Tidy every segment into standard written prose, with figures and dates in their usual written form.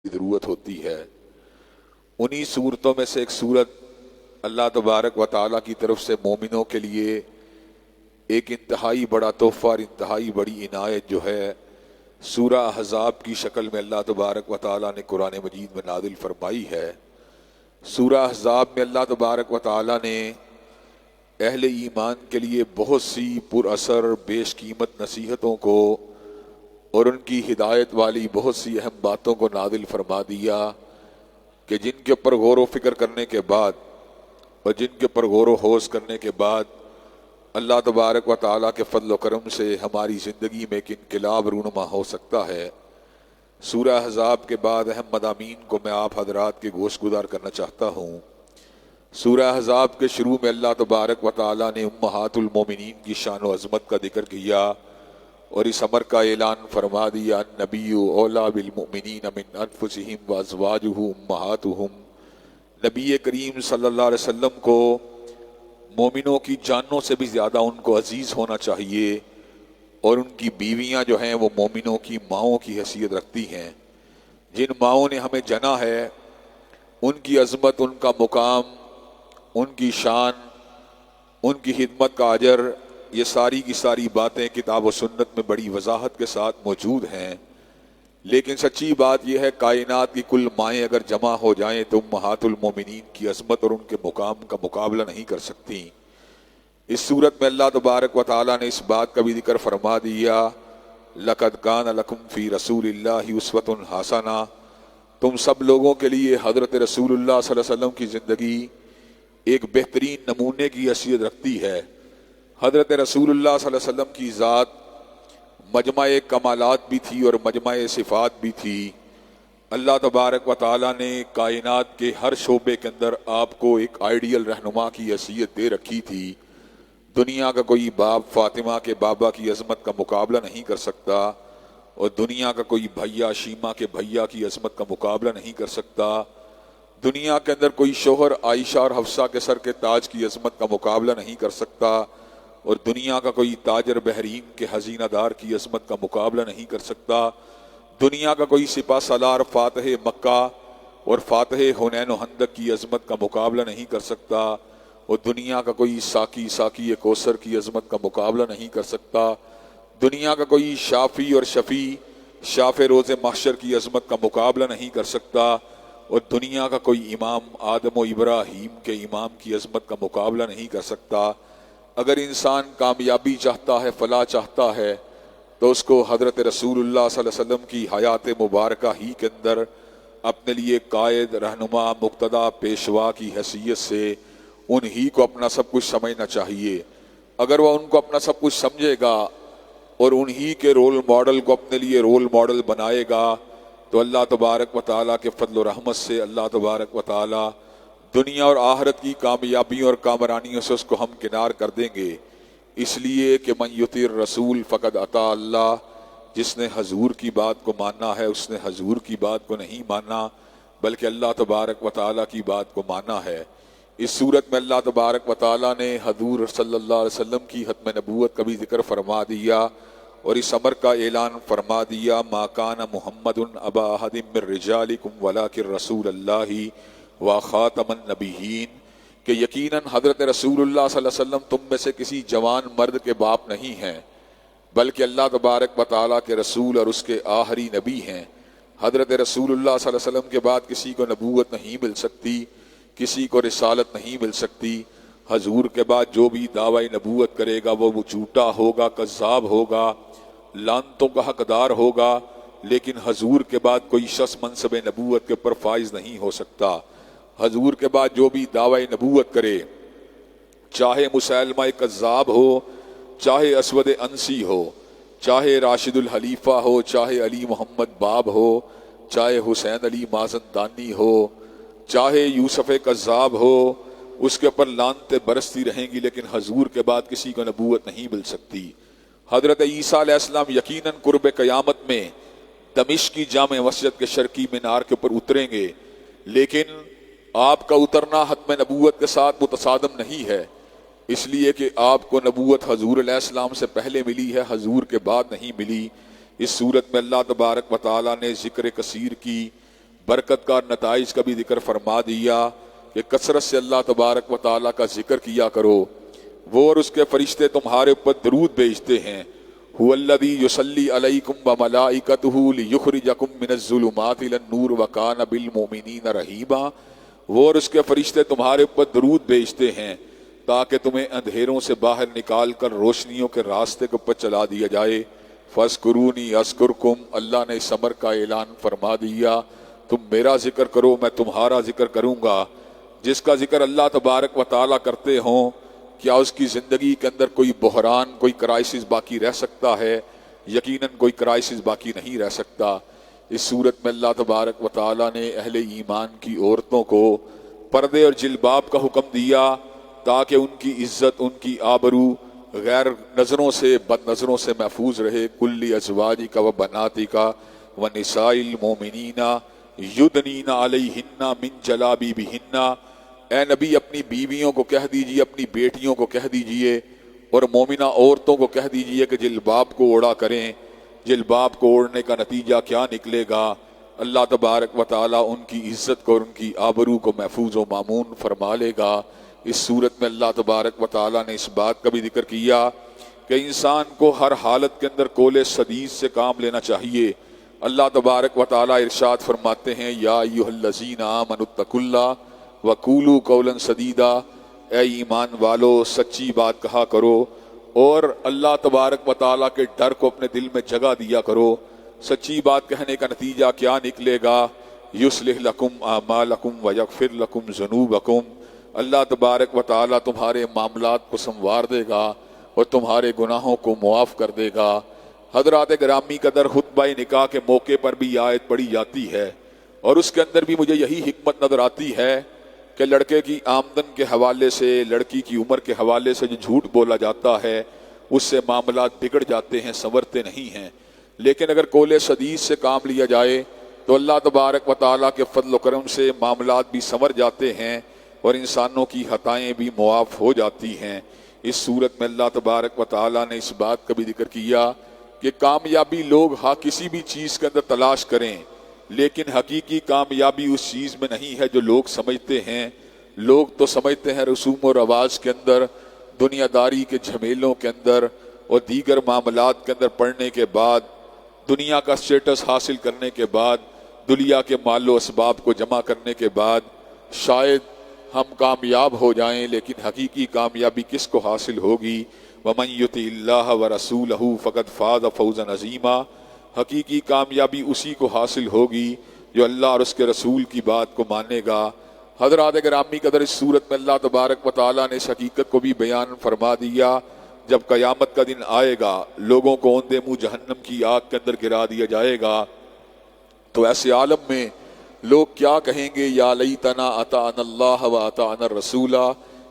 ضرورت ہوتی ہے۔ انہی صورتوں میں سے ایک صورت اللہ تبارک و تعالیٰ کی طرف سے مومنوں کے لیے ایک انتہائی بڑا تحفہ اور انتہائی بڑی عنایت جو ہے سورہ احزاب کی شکل میں اللہ تبارک و تعالیٰ نے قرآن مجید میں نازل فرمائی ہے۔ سورہ احزاب میں اللہ تبارک و تعالیٰ نے اہل ایمان کے لیے بہت سی پر اثر بیش قیمت نصیحتوں کو اور ان کی ہدایت والی بہت سی اہم باتوں کو نازل فرما دیا کہ جن کے اوپر غور و فکر کرنے کے بعد اور جن کے اوپر غور و خوض کرنے کے بعد اللہ تبارک و تعالیٰ کے فضل و کرم سے ہماری زندگی میں ایک انقلاب رونما ہو سکتا ہے۔ سورہ احزاب کے بعد اہم مضامین کو میں آپ حضرات کے گوش گزار کرنا چاہتا ہوں۔ سورہ احزاب کے شروع میں اللہ تبارک و تعالیٰ نے امہات المومنین کی شان و عظمت کا ذکر کیا اور اس امر کا اعلان فرما دیا النبی اولیٰ بالمؤمنین من انفسہم وازواجہ امہاتہم۔ نبی کریم صلی اللہ علیہ وسلم کو مومنوں کی جانوں سے بھی زیادہ ان کو عزیز ہونا چاہیے اور ان کی بیویاں جو ہیں وہ مومنوں کی ماؤں کی حیثیت رکھتی ہیں۔ جن ماؤں نے ہمیں جنا ہے ان کی عظمت، ان کا مقام، ان کی شان، ان کی خدمت کا اجر، یہ ساری کی ساری باتیں کتاب و سنت میں بڑی وضاحت کے ساتھ موجود ہیں۔ لیکن سچی بات یہ ہے کائنات کی کل مائیں اگر جمع ہو جائیں تو امہات المومنین کی عظمت اور ان کے مقام کا مقابلہ نہیں کر سکتی۔ اس صورت میں اللہ تبارک و تعالیٰ نے اس بات کا بھی ذکر فرما دیا لَقَدْ كَانَ لَكُمْ فِي رَسُولِ اللَّهِ أُسْوَةٌ حَسَنَةٌ۔ تم سب لوگوں کے لیے حضرت رسول اللہ صلی اللہ علیہ وسلم کی زندگی ایک بہترین نمونے کی حیثیت رکھتی ہے۔ حضرت رسول اللہ صلی اللہ علیہ وسلم کی ذات مجمع کمالات بھی تھی اور مجمع صفات بھی تھی۔ اللہ تبارک و تعالیٰ نے کائنات کے ہر شعبے کے اندر آپ کو ایک آئیڈیل رہنما کی حیثیت دے رکھی تھی۔ دنیا کا کوئی باپ فاطمہ کے بابا کی عظمت کا مقابلہ نہیں کر سکتا اور دنیا کا کوئی بھیا شیما کے بھیا کی عظمت کا مقابلہ نہیں کر سکتا۔ دنیا کے اندر کوئی شوہر عائشہ اور حفصہ کے سر کے تاج کی عظمت کا مقابلہ نہیں کر سکتا اور دنیا کا کوئی تاجر بحرین کے خزینہ دار کی عظمت کا مقابلہ نہیں کر سکتا۔ دنیا کا کوئی سپہ سالار فاتح مکہ اور فاتح حنین و خندق کی عظمت کا مقابلہ نہیں کر سکتا اور دنیا کا کوئی ساقی کوثر کی عظمت کا مقابلہ نہیں کر سکتا۔ دنیا کا کوئی شافی اور شفیع شاف روز محشر کی عظمت کا مقابلہ نہیں کر سکتا اور دنیا کا کوئی امام آدم و ابراہیم کے امام کی عظمت کا مقابلہ نہیں کر سکتا۔ اگر انسان کامیابی چاہتا ہے، فلاح چاہتا ہے، تو اس کو حضرت رسول اللہ صلی اللہ علیہ وسلم کی حیات مبارکہ ہی کے اندر اپنے لیے قائد، رہنما، مقتدیٰ، پیشوا کی حیثیت سے انہی کو اپنا سب کچھ سمجھنا چاہیے۔ اگر وہ ان کو اپنا سب کچھ سمجھے گا اور انہی کے رول ماڈل کو اپنے لیے رول ماڈل بنائے گا تو اللہ تبارک و تعالیٰ کے فضل و رحمت سے اللہ تبارک و تعالیٰ دنیا اور آخرت کی کامیابیوں اور کامرانیوں سے اس کو ہم کنار کر دیں گے۔ اس لیے کہ من یطیع الرسول فقد اطاع اللہ، جس نے حضور کی بات کو ماننا ہے اس نے حضور کی بات کو نہیں ماننا بلکہ اللہ تبارک و تعالیٰ کی بات کو ماننا ہے۔ اس صورت میں اللہ تبارک و تعالیٰ نے حضور صلی اللہ علیہ وسلم کی ختم نبوت کا بھی ذکر فرما دیا اور اس امر کا اعلان فرما دیا ما کان محمد ابا احد من رجالکم ولکن رسول اللہ وخاتم النبیین، کہ یقیناً حضرت رسول اللہ صلی اللہ علیہ وسلم تم میں سے کسی جوان مرد کے باپ نہیں ہیں بلکہ اللہ تبارک و تعالیٰ کے رسول اور اس کے آخری نبی ہیں۔ حضرت رسول اللہ صلی اللہ علیہ وسلم کے بعد کسی کو نبوت نہیں مل سکتی، کسی کو رسالت نہیں مل سکتی۔ حضور کے بعد جو بھی دعوی نبوت کرے گا وہ جھوٹا ہوگا، کذاب ہوگا، لعنتوں کا حقدار ہوگا، لیکن حضور کے بعد کوئی شخص منصب نبوت کے اوپر فائز نہیں ہو سکتا۔ حضور کے بعد جو بھی دعوی نبوت کرے، چاہے مسیلمہ کذاب ہو، چاہے اسود انسی ہو، چاہے راشد الخلیفہ ہو، چاہے علی محمد باب ہو، چاہے حسین علی مازندانی ہو، چاہے یوسف کذاب ہو، اس کے اوپر لعنتیں برستی رہیں گی، لیکن حضور کے بعد کسی کو نبوت نہیں مل سکتی۔ حضرت عیسیٰ علیہ السلام یقیناً قرب قیامت میں دمشق کی جامع مسجد کے شرقی مینار کے اوپر اتریں گے، لیکن آپ کا اترنا ختم نبوت کے ساتھ متصادم نہیں ہے، اس لیے کہ آپ کو نبوت حضور علیہ السلام سے پہلے ملی ہے، حضور کے بعد نہیں ملی۔ اس صورت میں اللہ تبارک و تعالیٰ نے ذکر کثیر کی برکت کا اور نتائج کا بھی ذکر فرما دیا کہ کثرت سے اللہ تبارک و تعالیٰ کا ذکر کیا کرو. وہ اور اس کے فرشتے تمہارے اوپر درود بھیجتے ہیں. هو الذی یصلی علیکم وملائکتہ لیخرجکم من الظلمات الی النور وکان بالمؤمنین رحیما. وہ اور اس کے فرشتے تمہارے اوپر درود بھیجتے ہیں تاکہ تمہیں اندھیروں سے باہر نکال کر روشنیوں کے راستے کے اوپر چلا دیا جائے. فاذکرونی اذکرکم، اللہ نے اس امر کا اعلان فرما دیا تم میرا ذکر کرو میں تمہارا ذکر کروں گا. جس کا ذکر اللہ تبارک و تعالیٰ کرتے ہوں کیا اس کی زندگی کے اندر کوئی بحران کوئی کرائسس باقی رہ سکتا ہے؟ یقیناً کوئی کرائسس باقی نہیں رہ سکتا. اس صورت میں اللہ تبارک و تعالیٰ نے اہل ایمان کی عورتوں کو پردے اور جلباب کا حکم دیا تاکہ ان کی عزت ان کی آبرو غیر نظروں سے بد نظروں سے محفوظ رہے. کل ازواجک و بناتک و نساء المؤمنین یدنین علیہن من جلابیبہن. اے نبی اپنی بیویوں کو کہہ دیجئے، اپنی بیٹیوں کو کہہ دیجئے اور مومنہ عورتوں کو کہہ دیجئے کہ جلباب کو اوڑھا کریں. جلباب کو اوڑھنے کا نتیجہ کیا نکلے گا؟ اللہ تبارک و تعالیٰ ان کی عزت کو اور ان کی آبرو کو محفوظ و مامون فرما لے گا. اس صورت میں اللہ تبارک و تعالیٰ نے اس بات کا بھی ذکر کیا کہ انسان کو ہر حالت کے اندر قول سدید سے کام لینا چاہیے. اللہ تبارک و تعالیٰ ارشاد فرماتے ہیں یا ایھا الذین آمنوا اتقوا اللہ وقولوا قولا سدیدا. اے ایمان والو سچی بات کہا کرو اور اللہ تبارک و تعالیٰ کے ڈر کو اپنے دل میں جگہ دیا کرو. سچی بات کہنے کا نتیجہ کیا نکلے گا؟ یصلح لکم اعمالکم ویغفر لکم ذنوبکم. اللہ تبارک و تعالیٰ تمہارے معاملات کو سنوار دے گا اور تمہارے گناہوں کو معاف کر دے گا. حضرات گرامی قدر خطبہ نکاح کے موقع پر بھی یہ آیت پڑھی جاتی ہے اور اس کے اندر بھی مجھے یہی حکمت نظر آتی ہے کہ لڑکے کی آمدن کے حوالے سے لڑکی کی عمر کے حوالے سے جو جھوٹ بولا جاتا ہے اس سے معاملات بگڑ جاتے ہیں، سنورتے نہیں ہیں. لیکن اگر قول سدید سے کام لیا جائے تو اللہ تبارک و تعالیٰ کے فضل و کرم سے معاملات بھی سنور جاتے ہیں اور انسانوں کی خطائیں بھی معاف ہو جاتی ہیں. اس صورت میں اللہ تبارک و تعالیٰ نے اس بات کا بھی ذکر کیا کہ کامیابی لوگ کسی بھی چیز کے اندر تلاش کریں لیکن حقیقی کامیابی اس چیز میں نہیں ہے جو لوگ سمجھتے ہیں. لوگ تو سمجھتے ہیں رسوم و رواج کے اندر، دنیا داری کے جھمیلوں کے اندر اور دیگر معاملات کے اندر پڑھنے کے بعد، دنیا کا سٹیٹس حاصل کرنے کے بعد، دنیا کے مال و اسباب کو جمع کرنے کے بعد شاید ہم کامیاب ہو جائیں. لیکن حقیقی کامیابی کس کو حاصل ہوگی؟ وَمَن يُطِعِ اللَّهَ وَرَسُولَهُ فَقَدْ فَازَ فَوْزًا عَظِيمًا. حقیقی کامیابی اسی کو حاصل ہوگی جو اللہ اور اس کے رسول کی بات کو مانے گا. حضرات گرامی قدر اس صورت میں اللہ تبارک و تعالیٰ نے اس حقیقت کو بھی بیان فرما دیا جب قیامت کا دن آئے گا لوگوں کو اوندے منہ جہنم کی آگ کے اندر گرا دیا جائے گا تو ایسے عالم میں لوگ کیا کہیں گے؟ یا لیتنا اطعنا اللہ و اطعنا الرسول.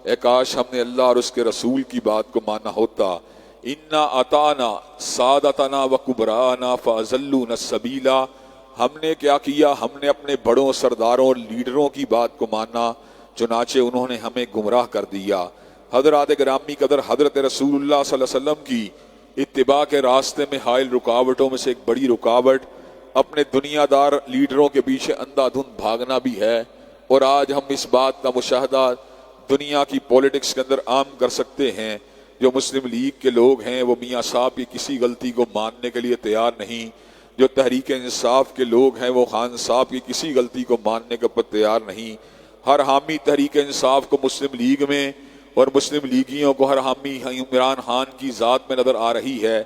اے کاش ہم نے اللہ اور اس کے رسول کی بات کو مانا ہوتا. انا اطعنا سادتنا و کبرانا فاضلونا السبیل. ہم نے کیا کیا؟ ہم نے اپنے بڑوں سرداروں اور لیڈروں کی بات کو مانا چنانچہ انہوں نے ہمیں گمراہ کر دیا. حضرات گرامی قدر حضرت رسول اللہ صلی اللہ علیہ وسلم کی اتباع کے راستے میں حائل رکاوٹوں میں سے ایک بڑی رکاوٹ اپنے دنیا دار لیڈروں کے پیچھے اندھا دھند بھاگنا بھی ہے. اور آج ہم اس بات کا مشاہدہ دنیا کی پولیٹکس کے اندر عام کر سکتے ہیں. جو مسلم لیگ کے لوگ ہیں وہ میاں صاحب کی کسی غلطی کو ماننے کے لیے تیار نہیں. جو تحریک انصاف کے لوگ ہیں وہ خان صاحب کی کسی غلطی کو ماننے کے اوپر تیار نہیں. ہر حامی تحریک انصاف کو مسلم لیگ میں اور مسلم لیگیوں کو ہر حامی عمران خان کی ذات میں نظر آ رہی ہے.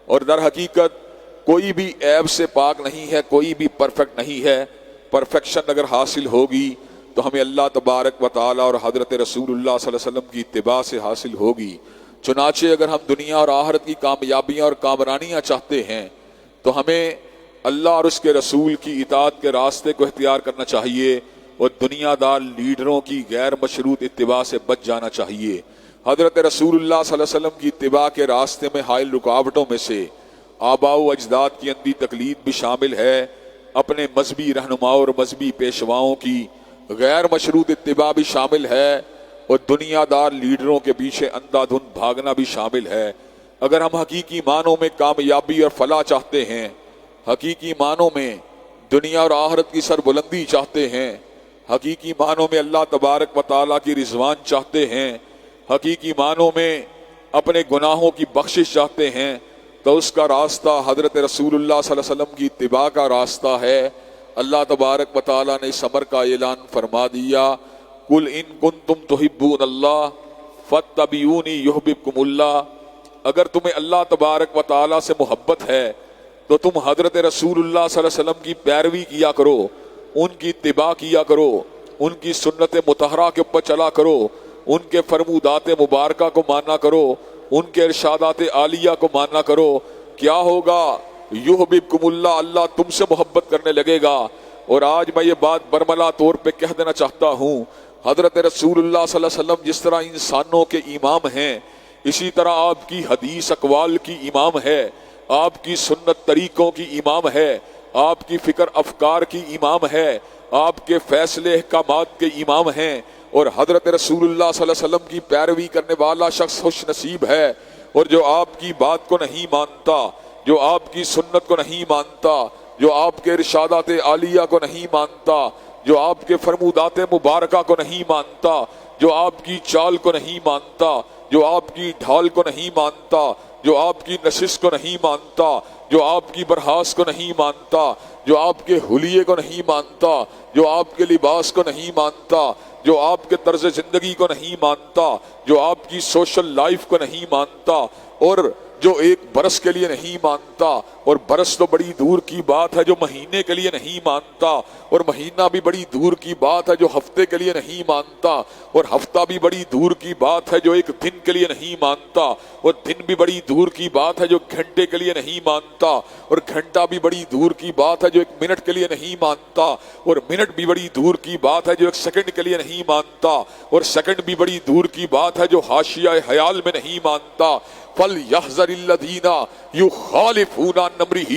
اور در حقیقت کوئی بھی عیب سے پاک نہیں ہے، کوئی بھی پرفیکٹ نہیں ہے. پرفیکشن اگر حاصل ہوگی تو ہمیں اللہ تبارک و تعالیٰ اور حضرت رسول اللہ صلی اللہ علیہ وسلم کی اتباع سے حاصل ہوگی. چنانچہ اگر ہم دنیا اور آخرت کی کامیابیاں اور کامرانیاں چاہتے ہیں تو ہمیں اللہ اور اس کے رسول کی اطاعت کے راستے کو اختیار کرنا چاہیے اور دنیا دار لیڈروں کی غیر مشروط اتباع سے بچ جانا چاہیے. حضرت رسول اللہ صلی اللہ علیہ وسلم کی اتباع کے راستے میں حائل رکاوٹوں میں سے آباء و اجداد کی اندھی تقلید بھی شامل ہے. اپنے مذہبی رہنماؤں اور مذہبی پیشواؤں کی غیر مشروط اتباع بھی شامل ہے اور دنیا دار لیڈروں کے پیچھے اندھا دھند بھاگنا بھی شامل ہے. اگر ہم حقیقی معنوں میں کامیابی اور فلاح چاہتے ہیں، حقیقی معنوں میں دنیا اور آخرت کی سربلندی چاہتے ہیں، حقیقی معنوں میں اللہ تبارک و تعالیٰ کی رضوان چاہتے ہیں، حقیقی معنوں میں اپنے گناہوں کی بخشش چاہتے ہیں، تو اس کا راستہ حضرت رسول اللہ صلی اللہ علیہ وسلم کی اتباع کا راستہ ہے۔ اللہ تبارک و تعالیٰ نے اس امر کا اعلان فرما دیا، قل ان کنتم تحبون اللہ فاتبعونی یحببکم اللہ، اگر تمہیں اللہ تبارک و تعالیٰ سے محبت ہے تو تم حضرت رسول اللہ صلی اللہ علیہ وسلم کی پیروی کیا کرو، ان کی اتباع کیا کرو، ان کی سنت مطہرہ کے اوپر چلا کرو، ان کے فرمودات مبارکہ کو مانا کرو، ان کے ارشادات عالیہ کو مانا کرو۔ کیا ہوگا؟ یحببکم اللہ، اللہ تم سے محبت کرنے لگے گا۔ اور آج میں یہ بات برملا طور پہ کہہ دینا چاہتا ہوں، حضرت رسول اللہ صلی اللہ علیہ وسلم جس طرح انسانوں کے امام ہیں، اسی طرح آپ کی حدیث اقوال کی امام ہے، آپ کی سنت طریقوں کی امام ہے، آپ کی فکر افکار کی امام ہے، آپ کے فیصلے احکامات کے امام ہیں، اور حضرت رسول اللہ صلی اللہ علیہ وسلم کی پیروی کرنے والا شخص خوش نصیب ہے۔ اور جو آپ کی بات کو نہیں مانتا، جو آپ کی سنت کو نہیں مانتا، جو آپ کے ارشادات عالیہ کو نہیں مانتا، جو آپ کے فرمودات مبارکہ کو نہیں مانتا، جو آپ کی چال کو نہیں مانتا، جو آپ کی ڈھال کو نہیں مانتا، جو آپ کی نشست کو نہیں مانتا، جو آپ کی برہاس کو نہیں مانتا، جو آپ کے حلیے کو نہیں مانتا، جو آپ کے لباس کو نہیں مانتا، جو آپ کے طرز زندگی کو نہیں مانتا، جو آپ کی سوشل لائف کو نہیں مانتا، اور جو ایک برس کے لیے نہیں مانتا، اور برس تو بڑی دور کی بات ہے جو مہینے کے لیے نہیں مانتا، اور مہینہ بھی بڑی دور کی بات ہے جو ہفتے کے لیے نہیں مانتا، اور ہفتہ بھی بڑی دور کی بات ہے جو ایک دن کے لیے نہیں مانتا، اور دن بھی بڑی دور کی بات ہے جو گھنٹے کے لیے نہیں مانتا، اور گھنٹہ بھی بڑی دور کی بات ہے جو ایک منٹ کے لیے نہیں مانتا، اور منٹ بھی بڑی دور کی بات ہے جو ایک سیکنڈ کے لیے نہیں مانتا، اور سیکنڈ بھی بڑی دور کی بات ہے جو حاشیہ خیال میں نہیں مانتا۔ فَلْيَحْذَرِ الَّذِينَ يُخَالِفُونَ عَنْ أَمْرِهِ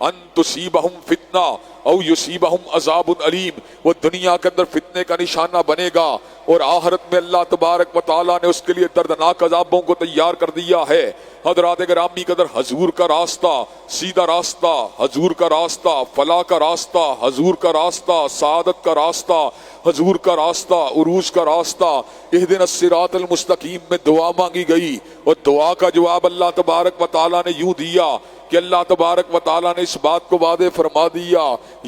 أَن تُصِيبَهُمْ فِتْنَةٌ أَوْ يُصِيبَهُمْ عَذَابٌ أَلِيمٌ۔ وہ دنیا کے اندر فتنے کا نشانہ بنے گا، اور آخرت میں اللہ تبارک و تعالیٰ نے اس کے لیے دردناک عذابوں کو تیار کر دیا ہے۔ حضرات گرامی قدر، حضور کا راستہ، سیدھا راستہ، حضور کا راستہ، فلاح کا راستہ، حضور کا راستہ، سعادت کا راستہ، حضور کا راستہ، عروج کا راستہ، اہدنا الصراط المستقیم میں دعا مانگی گئی، اور دعا کا جواب اللہ تبارک و تعالیٰ نے یوں دیا کہ اللہ تبارک و تعالیٰ نے اس بات کو واضح فرما دیا،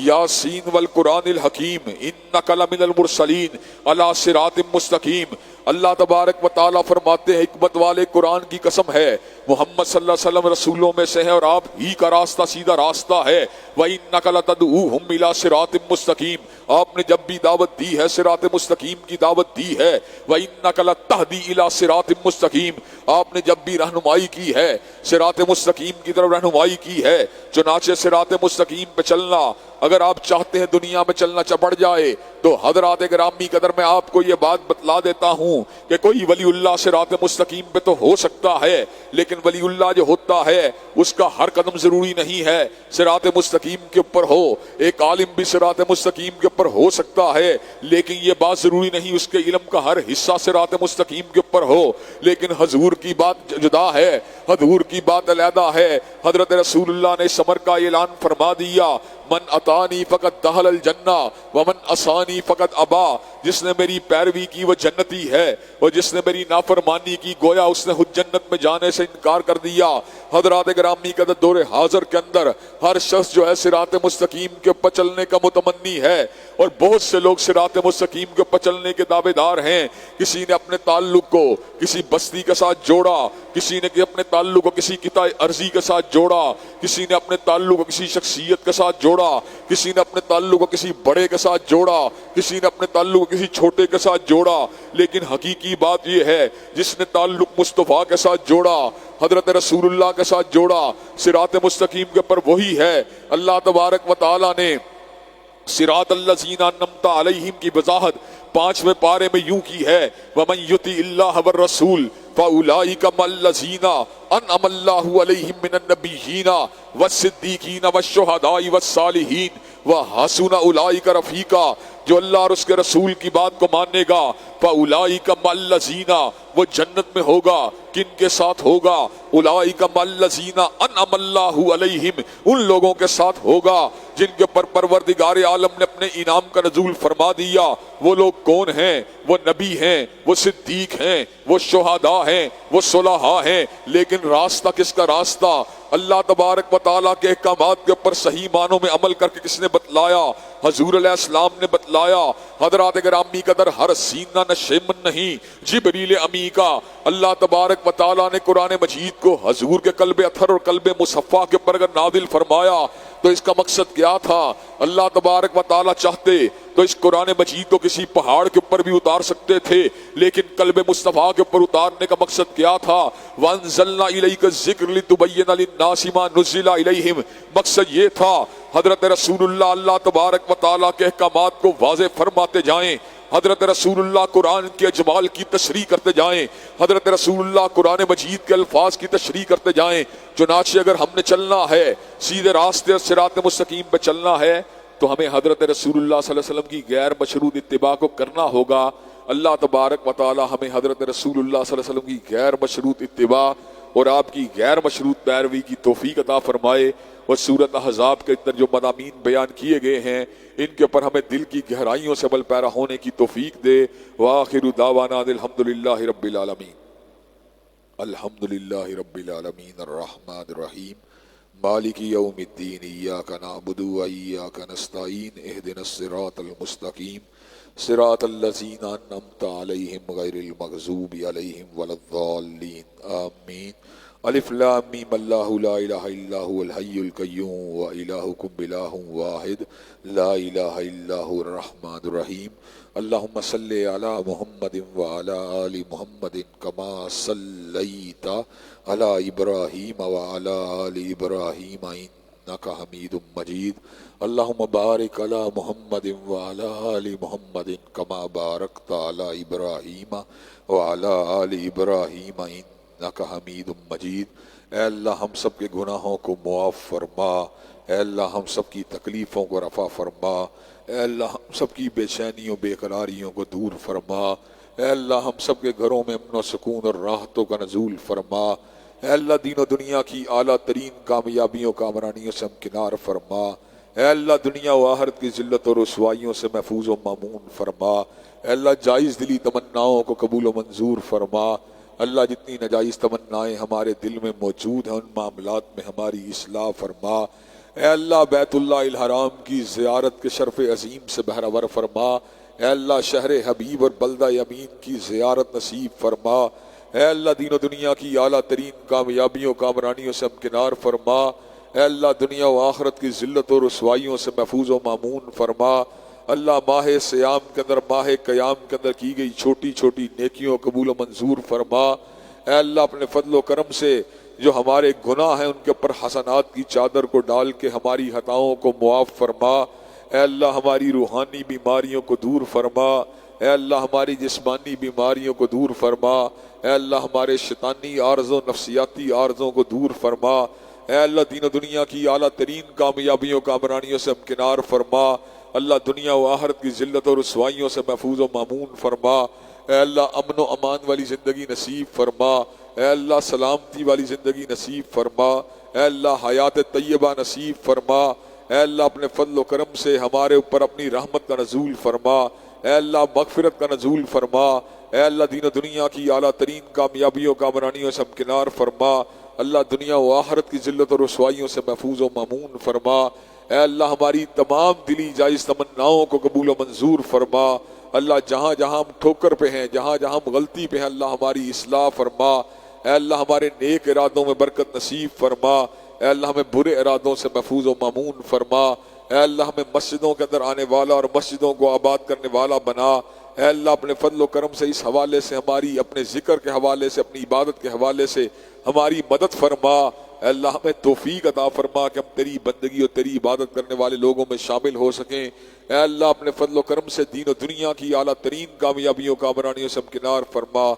یاسین والقرآن الحکیم انک لمن المرسلین علی صراط مستقیم۔ اللہ تبارک و تعالیٰ فرماتے ہیں، حکمت والے قرآن کی قسم ہے، محمد صلی اللہ علیہ وسلم رسولوں میں سے ہے، اور آپ ہی کا راستہ سیدھا راستہ ہے۔ وَإِنَّكَ لَتَدْعُوهُمْ إِلَىٰ صِرَاطٍ مُّسْتَقِيمٍ، آپ نے جب بھی دعوت دی ہے صراط مستقیم کی دعوت دی ہے۔ وَإِنَّكَ لَتَهْدِي إِلَىٰ صِرَاطٍ مُّسْتَقِيمٍ، آپ نے جب بھی رہنمائی کی ہے صراط مستقیم کی طرف رہنمائی کی ہے۔ چنانچہ صراط مستقیم پہ چلنا، اگر آپ چاہتے ہیں دنیا میں چلنا چپڑ جائے، تو حضرات گرامی قدر میں آپ کو یہ بات بتلا دیتا ہوں کہ کوئی ولی اللہ صراط مستقیم پہ تو ہو سکتا ہے، لیکن ولی اللہ جو ہوتا ہے اس کا ہر قدم ضروری نہیں ہے صراط مستقیم کے اوپر ہو۔ ایک عالم بھی صراط مستقیم کے اوپر ہو سکتا ہے، لیکن یہ بات ضروری نہیں اس کے علم کا ہر حصہ صراط مستقیم کے اوپر ہو۔ لیکن حضور کی بات جدا ہے، حضور کی بات علیحدہ ہے۔ حضرت رسول اللہ نے اس امر کا اعلان فرما دیا، من اتانی فقط دخل الجنہ ومن عصانی فقط ابا، جس نے میری پیروی کی وہ جنتی ہے، اور جس نے میری نافرمانی کی گویا اس نے خود جنت میں جانے سے انکار کر دیا۔ حضرات گرامی قدر، دور حاضر کے اندر ہر شخص جو ہے صراط مستقیم کے اوپر چلنے کا متمنی ہے، اور بہت سے لوگ صراط مستقیم کے اوپر چلنے کے دعوے دار ہیں۔ کسی نے اپنے تعلق کو کسی بستی کے ساتھ جوڑا، کسی نے اپنے تعلق کو کسی قطع ارضی کے ساتھ جوڑا، کسی نے اپنے تعلق کو کسی شخصیت کے ساتھ جوڑا، کسی نے اپنے تعلق کو کسی بڑے کے ساتھ جوڑا، کسی نے اپنے تعلق کو کسی چھوٹے کے ساتھ جوڑا۔ لیکن حقیقی بات یہ ہے، جس نے تعلق مصطفیٰ کے ساتھ جوڑا، حضرت رسول اللہ کے ساتھ جوڑا، صراط مستقیم کے اوپر وہی ہے۔ اللہ تبارک و تعالیٰ نے صراط الذین انعمت علیہم کی وضاحت 5ویں پارے میں یوں کی ہے، وَمَن يُطِعِ اللَّهَ وَالرَّسُولَ فَأُولَٰئِكَ مَعَ الَّذِينَ أَنْعَمَ اللَّهُ عَلَيْهِم مِّنَ النَّبِيِّينَ وَالصِّدِّيقِينَ وَالشُّهَدَاءِ وَالصَّالِحِينَ وَحَسُنَ أُولَٰئِكَ رَفِيقًا۔ جو اللہ اور اس کے رسول کی بات کو مانے گا فَأُولَئِكَ مَعَ الَّذِينَ وہ جنت میں ہوگا. کن کے ساتھ ہوگا؟ اولئک مع الذین انعم اللہ علیہم ان لوگوں کے ساتھ ہوگا جن کے پر پروردگار عالم نے اپنے انعام کا نزول فرما دیا. وہ لوگ کون ہیں؟ وہ نبی ہیں، وہ صدیق ہیں، وہ شہداء ہیں، وہ صلحاء ہیں. لیکن راستہ کس کا راستہ؟ اللہ تبارک و تعالیٰ کے احکامات کے اوپر صحیح معنوں میں عمل کر کے کس نے بتلایا؟ حضور علیہ السلام نے بتلایا. حضرات گرامی قدر ہر سینہ نشیمن نہیں جبریل امی کا اللہ تبارک و تعالیٰ نے قرآن مجید کو حضور کے قلب اطہر اور قلب مصفا کے اوپر اگر نازل فرمایا تو اس کا مقصد کیا تھا؟ اللہ تبارک و تعالیٰ چاہتے تو اس قرآن مجید کو کسی پہاڑ کے اوپر بھی اتار سکتے تھے، لیکن قلب مصطفیٰ کے اوپر اتارنے کا مقصد کیا تھا؟ وَأَنزَلْنَا إِلَيْكَ الذِّكْرَ لِتُبَيِّنَ لِلنَّاسِ مَا نُزِّلَ إِلَيْهِمْ. مقصد یہ تھا حضرت رسول اللہ تبارک و تعالیٰ کے احکامات کو واضح فرماتے جائیں، حضرت رسول اللہ قرآن کے اجمال کی تشریح کرتے جائیں، حضرت رسول اللہ قرآن مجید کے الفاظ کی تشریح کرتے جائیں. چنانچہ اگر ہم نے چلنا ہے سیدھے راستے اور صراط مستقیم پہ چلنا ہے تو ہمیں حضرت رسول اللہ صلی اللہ علیہ وسلم کی غیر مشروط اتباع کو کرنا ہوگا. اللہ تبارک و تعالی ہمیں حضرت رسول اللہ صلی اللہ علیہ وسلم کی غیر مشروط اتباع اور آپ کی غیر مشروط پیروی کی توفیق عطا فرمائے. اور سورۃ احزاب کے اندر جو مضامین بیان کیے گئے ہیں ان کے اوپر ہمیں دل کی گہرائیوں سے عمل پیرا ہونے کی توفیق دے. وآخر دعوانا الحمدللہ رب العالمین. الحمدللہ رب العالمین الرحمن الرحیم مالک یوم الدین ایاک نعبد و ایاک نستعین اہدنا الصراط المستقیم صراط الذین انعمت علیہم غیر المغضوب علیہم ولا الضالین آمین. الف لام میم اللہ لا الہ الا هو الحی القیوم و الہکم الہ واحد لا الہ الا هو الرحمن الرحیم. اللہم صلی علی محمد و علی آل محمد کما صلیت علی ابراہیم و علی آل ابراہیم انک حمید مجید. اللہم بارک علی محمد و علی آل محمد کما بارکت علی ابراہیم و علی آل ابراہیم انک حمید مجید. اے اللہ ہم سب کے گناہوں کو معاف فرما، اے اللہ ہم سب کی تکلیفوں کو رفع فرما، اے اللہ ہم سب کی بے چینیوں بے قراریوں کو دور فرما، اے اللہ ہم سب کے گھروں میں امن و سکون اور راحتوں کا نزول فرما، اے اللہ دین و دنیا کی اعلیٰ ترین کامیابیوں کامرانیوں سے امکنار فرما، اے اللہ دنیا و آخرت کی ذلت اور رسوائیوں سے محفوظ و مامون فرما، اے اللہ جائز دلی تمناؤں کو قبول و منظور فرما. اللہ جتنی ناجائز تمنائیں ہمارے دل میں موجود ہیں ان معاملات میں ہماری اصلاح فرما. اے اللہ بیت اللہ الحرام کی زیارت کے شرف عظیم سے بہرور فرما. اے اللہ شہر حبیب اور بلدہ یمین کی زیارت نصیب فرما. اے اللہ دین و دنیا کی اعلیٰ ترین کامیابیوں کامرانیوں سے امکنار فرما. اے اللہ دنیا و آخرت کی ذلت و رسوائیوں سے محفوظ و مامون فرما. اللہ ماہ سیام کے اندر ماہ قیام کے اندر کی گئی چھوٹی چھوٹی نیکیوں قبول و منظور فرما. اے اللہ اپنے فضل و کرم سے جو ہمارے گناہ ہیں ان کے اوپر حسنات کی چادر کو ڈال کے ہماری خطاؤں کو معاف فرما. اے اللہ ہماری روحانی بیماریوں کو دور فرما. اے اللہ ہماری جسمانی بیماریوں کو دور فرما. اے اللہ ہمارے شیطانی عارضوں نفسیاتی عارضوں کو دور فرما. اے اللہ دین و دنیا کی اعلیٰ ترین کامیابیوں کامرانیوں سے امکنار فرما. اللہ دنیا و آخرت کی ذلت اور رسوائیوں سے محفوظ و مامون فرما. اے اللہ امن و امان والی زندگی نصیب فرما. اے اللہ سلامتی والی زندگی نصیب فرما. اے اللہ حیات طیبہ نصیب فرما. اے اللہ اپنے فضل و کرم سے ہمارے اوپر اپنی رحمت کا نزول فرما. اے اللہ مغفرت کا نزول فرما. اے اللہ دین و دنیا کی اعلیٰ ترین کامیابیوں کامرانیوں سے امکنار فرما. اللہ دنیا و آخرت کی ذلت و رسوائیوں سے محفوظ و مامون فرما. اے اللہ ہماری تمام دلی جائز تمناؤں کو قبول و منظور فرما. اللہ جہاں جہاں ہم ٹھوکر پہ ہیں جہاں جہاں ہم غلطی پہ ہیں اللہ ہماری اصلاح فرما. اے اللہ ہمارے نیک ارادوں میں برکت نصیب فرما. اے اللہ ہمیں برے ارادوں سے محفوظ و مامون فرما. اے اللہ ہمیں مسجدوں کے اندر آنے والا اور مسجدوں کو آباد کرنے والا بنا. اے اللہ اپنے فضل و کرم سے اس حوالے سے ہماری اپنے ذکر کے حوالے سے اپنی عبادت کے حوالے سے ہماری مدد فرما. اے اللہ ہمیں توفیق عطا فرما کہ ہم تیری بندگی اور تیری عبادت کرنے والے لوگوں میں شامل ہو سکیں. اے اللہ اپنے فضل و کرم سے دین و دنیا کی اعلیٰ ترین کامیابیوں کامرانیوں سے امکنار فرما.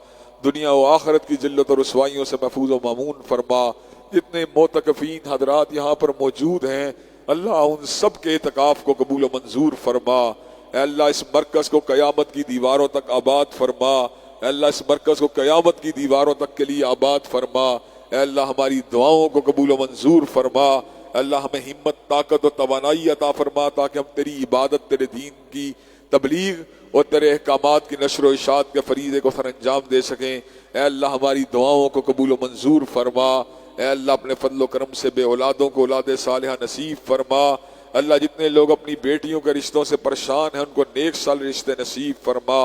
دنیا و آخرت کی ذلت اور رسوائیوں سے محفوظ و مامون فرما. جتنے معتکفین حضرات یہاں پر موجود ہیں اللہ ان سب کے اعتکاف کو قبول و منظور فرما. اے اللہ اس مرکز کو قیامت کی دیواروں تک آباد فرما، اے اللہ اس مرکز کو قیامت کی دیواروں تک کے لیے آباد فرما، اے اللہ ہماری دعاؤں کو قبول و منظور فرما، اے اللہ ہمیں ہمت، طاقت و توانائی عطا فرما تاکہ ہم تیری عبادت، تیرے دین کی تبلیغ اور تیرے احکامات کی نشر و اشاعت کے فریضے کو سر انجام دے سکیں۔ اے اللہ ہماری دعاؤں کو قبول و منظور فرما، اے اللہ اپنے فضل و کرم سے بے اولادوں کو اولاد صالحہ نصیب فرما، اللہ جتنے لوگ اپنی بیٹیوں کے رشتوں سے پریشان ہیں ان کو نیک سال رشتے نصیب فرما،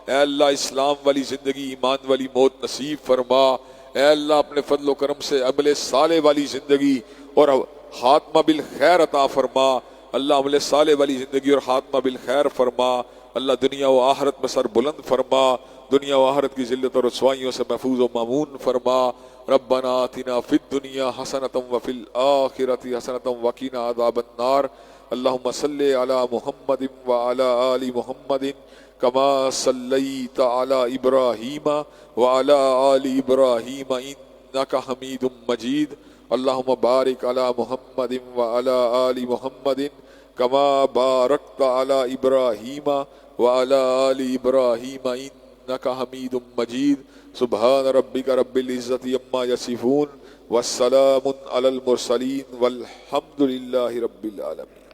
اے اللہ اسلام والی زندگی، ایمان والی موت نصیب فرما، اے اللہ اپنے فضل و کرم سے عمل صالح والی زندگی اور خاتمہ بالخیر عطا فرما، اللہ عمل صالح والی زندگی اور خاتمہ بالخیر فرما، اللہ دنیا و آخرت میں سر بلند فرما، دنیا و آخرت کی ذلت اور رسوائیوں سے محفوظ و مامون فرما، ربنا آتنا فی الدنیا حسنۃ وفی الآخرۃ حسنۃ وقنا عذاب النار، اللہم صلی علی محمد وعلی آل محمد کما صلیت علی ابراہیم وعلی آل ابراہیم انک حمید مجید، اللہم بارک علی محمد وعلی آل محمد کما بارکت علی ابراہیم وعلی آل ابراہیم انک حمید مجید، سبحان ربک رب العزت عما یصفون والسلام علی المرسلین والحمد للہ رب العالمین۔